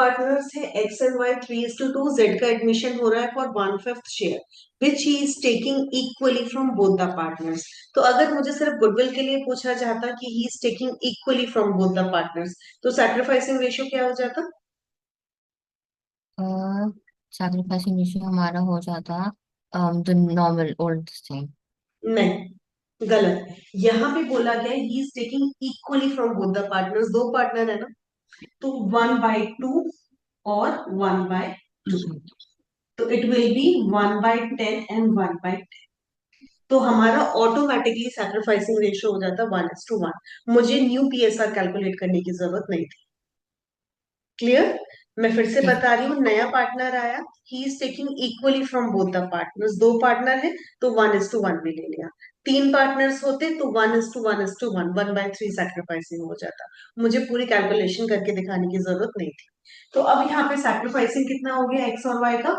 Partners है x and Y 3:2, Z का admission हो रहा है for 1/5 share which he is taking equally from both the partners. तो अगर मुझे सिर्फ गुडविल के लिए पूछा जाता कि he is taking equally from both the partners, तो सैक्रिफाइसिंग रेशियो क्या हो जाता? सैक्रिफाइसिंग रेशियो हमारा हो जाता द नॉर्मल ओल्ड थिंग। नहीं, गलत। यहाँ पे बोला गया he is taking equally from both the partners, दो पार्टनर है ना, तो 1/2 और 1/2। तो इट विल बी 1/10 एंड 1/10। तो हमारा ऑटोमेटिकली सैक्रिफाइसिंग रेशियो हो जाता 1:1। मुझे न्यू पीएसआर कैलकुलेट करने की जरूरत नहीं थी। क्लियर? मैं फिर से ठीक है। बता रही हूँ, नया पार्टनर आया, he is taking equally from both the partners. दो पार्टनर है तो 1:1 भी ले लिया। तीन पार्टनर्स होते तो 1:1:1, 1/3 सैक्रिफाइसिंग हो जाता। मुझे पूरी कैलकुलेशन करके दिखाने की जरूरत नहीं थी। तो अब यहाँ पे सैक्रिफाइसिंग कितना हो गया एक्स और वाई का?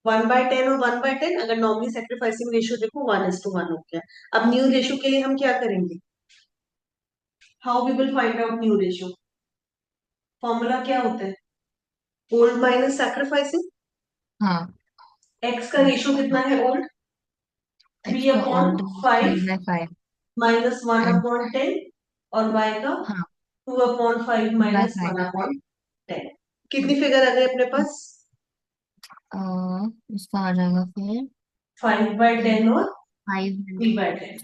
1/10 और 1/10। अगर नॉर्मली सैक्रिफाइसिंग रेशियो देखो 1:1 हो गया। अब न्यू रेशियो के लिए हम क्या करेंगे? How we will find out new ratio? Formula क्या होता है? Old minus sacrificing. हाँ। एक्स का रेशियो कितना है ओल्ड? थ्री एक्स का upon old five 3/5 minus one and upon ten और वाई का हाँ 2/5 बाय माइनस 5। 1/10। कितनी फिगर आ गई अपने पास? इसका आ जाएगा फिर 5/10 और 5। 3/10।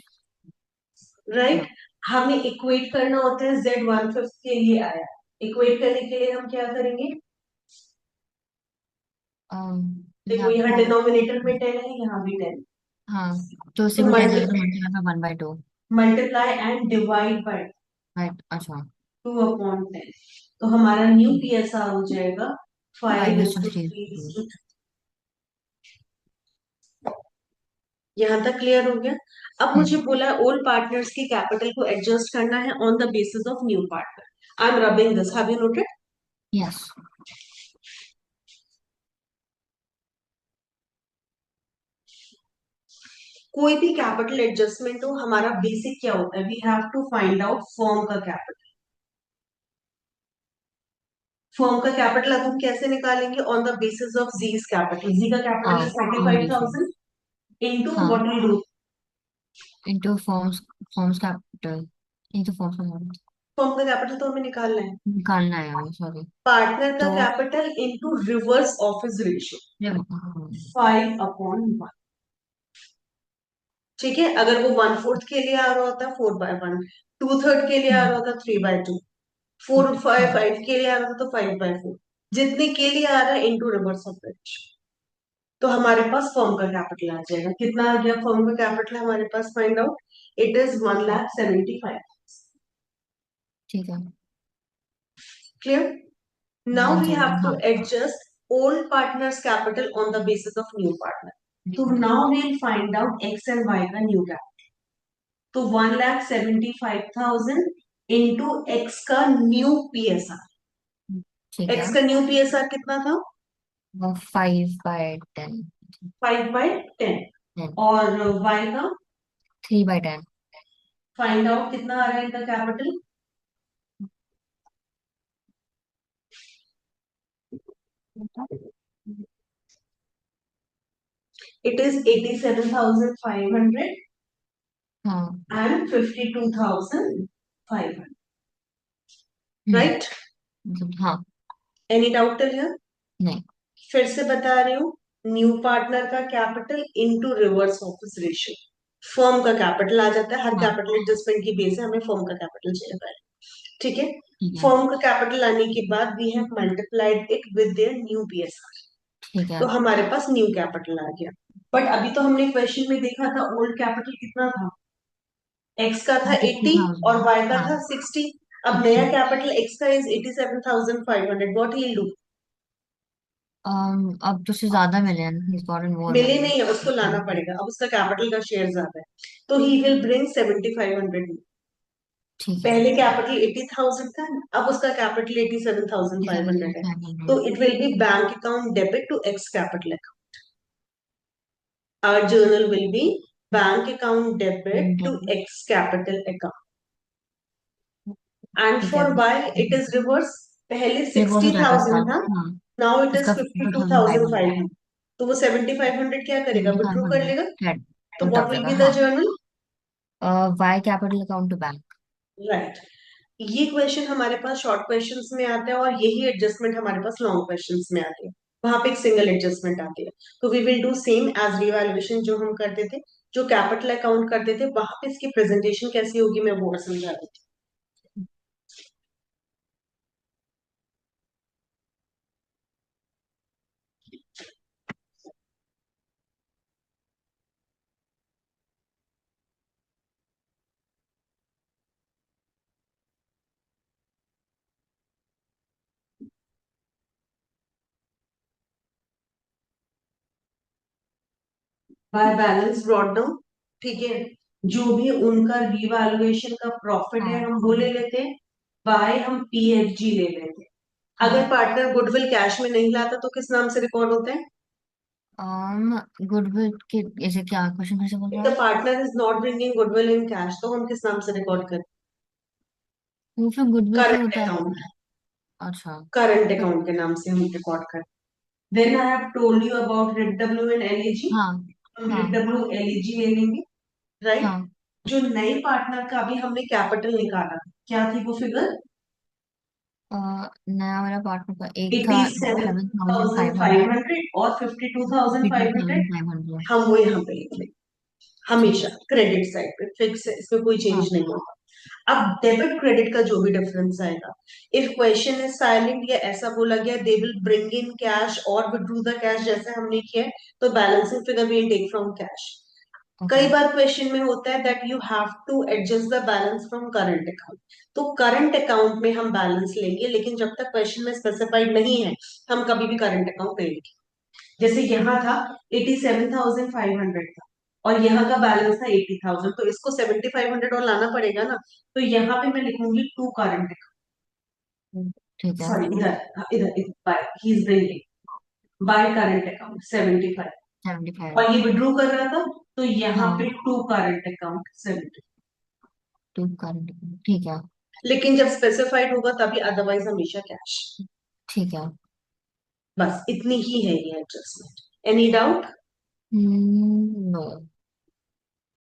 राइट। हाँ। हमें इक्वेट करना होता है, Z 1/5 के लिए आया। इक्वेट करने के लिए हम क्या करेंगे? देखो यहाँ यहाँ पे डिनोमिनेटर में 10 है, यहाँ भी 10। हाँ, तो तो सिंपल कैसे तो मल्टीप्लाई का 1/2। Multiply and divide by right, अच्छा। 2/10। तो हमारा न्यू पीएसआर हो जाएगा फाइव 5:3। इंटू यहाँ तक क्लियर हो गया? अब मुझे बोला ओल्ड पार्टनर्स की कैपिटल को एडजस्ट करना है on the basis of new partner. I am rubbing this, have you noted? Yes. कोई भी कैपिटल एडजस्टमेंट हो, हमारा बेसिक क्या होता है? We have to find out firm का कैपिटल। फर्म का कैपिटल अब हम कैसे निकालेंगे? On the basis of G's capital. G का कैपिटल हाँ, is thirty new five ratio. Thousand into हाँ, what will do? Into forms forms capital. Into forms का फर्म का कैपिटल तो हमें निकालना है। निकालना है हमें, सॉरी। पार्टनर का तो capital into reverse of his ratio, हाँ। 5/1। ठीक है, अगर वो 1/4 के लिए आ रहा होता 4/1, 2/3 के लिए आ रहा हाँ। होता 3/2, 4/5 के लिए आ रहा था तो 5/4। जितने के लिए आ रहा है इंटू रिवर्स ऑफ इट। तो हमारे पास फर्म का कैपिटल आ जाएगा। कितना आ गया फर्म का कैपिटल हमारे पास? Find out. It is 1,75,000। ठीक है। Clear? Now we have 170, two हाँ। Adjust old partners capital on the basis of new partner. तो now we'll find out X and Y का न्यू कैपिटल। तो 1,75,000 इंटू एक्स का new PSR. ठीक है। X का न्यू पीएसआर कितना था? 5/10। 5/10। और वाई का? 3/10। फाइंड आउट कितना आ रहा है इनका कैपिटल? इट इज 87,500 हाँ। एंड 52,500। हम्म। राइट? हाँ। Any doubt till here? नहीं। फिर से बता रही हूँ, न्यू पार्टनर का capital into reverse office ratio. Firm का कैपिटल आ जाता है, हर हाँ। कैपिटल एडजस्टमेंट की बेस है हमें फर्म का कैपिटल चाहिए होता है। ठीक है। ठीक है। फर्म का कैपिटल आने के बाद we have multiplied it with their new PSR. ठीक है। तो हमारे पास न्यू कैपिटल आ गया। बट अभी तो हमने क्वेश्चन में देखा था ओल्ड कैपिटल कितना था? एक्स का था 50 80 और थाउजेंड वाई का हाँ। था 60। अब नया 60। कैपिटल एक्स का इज 87,500। What he do? अब तो उससे ज्यादा मिले हैं, he's gotten more मिले money। नहीं है, उसको लाना पड़ेगा। अब उसका कैपिटल का शेयर ज्यादा है, तो ही विल ब्रिंग 7,500। ठीक है। पहले कैपिटल 80,000 था, अब उसका कैपिटल 87,500 है। तो 7,500। It will be bank account debit to X capital account. Our journal will be bank account debit to X capital account. And ठीक है। For Y it is reverse. पहले ये वो तो सिक्सटी रहता था। थाउजेंड था, हाँ, नाउ इट इज इसका fifty two two thousand five thousand five hundred hundred तो वो 7500 क्या करेगा, सेवेंटी विड्रॉ फाइव कर हंड्रेड लेगा। हेड तो उल्टा व्हाट हो विल जाएगा, बी द हाँ। Journal? Y capital account to bank. Right. ये क्वेश्चन हमारे पास शॉर्ट क्वेश्चंस में आता है, और यही एडजस्टमेंट हमारे पास लॉन्ग क्वेश्चंस में आती है। वहां पे एक सिंगल एडजस्टमेंट आती है। तो we will do same as revaluation जो हम करते थे, जो कैपिटल अकाउंट करते थे, वहां पे इसकी प्रेजेंटेशन कैसी होगी मैं वो समझा देती हूँ। बाय बैलेंस ब्रॉट डाउन, ठीक है, जो भी उनका रिवैल्यूएशन का प्रॉफिट है हाँ हम वो ले लेते हैं। बाय हम पीएफजी ले लेते हैं। अगर हाँ। पार्टनर गुडविल कैश में नहीं लाता तो किस नाम से रिकॉर्ड होता है? गुडविल के, ऐसे क्या क्वेश्चन कैसे बोल इफ रहा द है? Partner is not bringing goodwill in cash तो हम किस नाम से रिकॉर्ड करें? वो फिर गुडविल से करंट होता है। अकाउंट, अच्छा। करंट फिर अकाउंट के नाम से हम रिकॉर्ड करें। Then I have told you about RW and LEG. हाँ हम हाँ रिडब्ल्यू एलईजी ले लेंगे, राइट। हाँ। जो नए पार्टनर का अभी हमने कैपिटल निकाला, क्या थी वो फिगर? अ, नया वाला पार्टनर का एक था, eighty seven 7,500। Thousand five hundred और fifty two thousand fifty two five hundred thousand five hundred हम वो यहाँ पे लिख लेंगे। ठीक हमेशा है। क्रेडिट साइड पे फिक्स है, इसमें कोई चेंज हाँ नहीं होगा। अब डेबिट क्रेडिट का जो भी डिफरेंस आएगा, इफ क्वेश्चन इज साइलेंट या ऐसा बोला गया they will bring in cash और विड्रू द कैश जैसे हमने किया है, तो balancing figure will take from cash. Okay. कई बार क्वेश्चन में होता है that you have to adjust the balance from current account, तो करंट अकाउंट में हम बैलेंस लेंगे, लेकिन जब तक क्वेश्चन में स्पेसिफाइड नहीं है हम कभी भी करंट अकाउंट नहीं लेंगे। जैसे यहाँ था 87,500 था, और यहाँ का बैलेंस था 80,000, तो इसको 7,500 और लाना पड़ेगा ना। तो यहाँ पे मैं लिखूंगी टू करंट, ठीक है। सॉरी इधर, हाँ, इधर इधर by he is bringing by current account 75, 75। और ये विड्रू कर रहा था, तो यहाँ हाँ, पे to current account 70। To current. ठीक है। लेकिन जब स्पेसिफाइड होगा तभी, अदरवाइज हमेशा कैश। ठीक है। बस इतनी ही है ये एडजस्टमेंट। Any doubt? नो।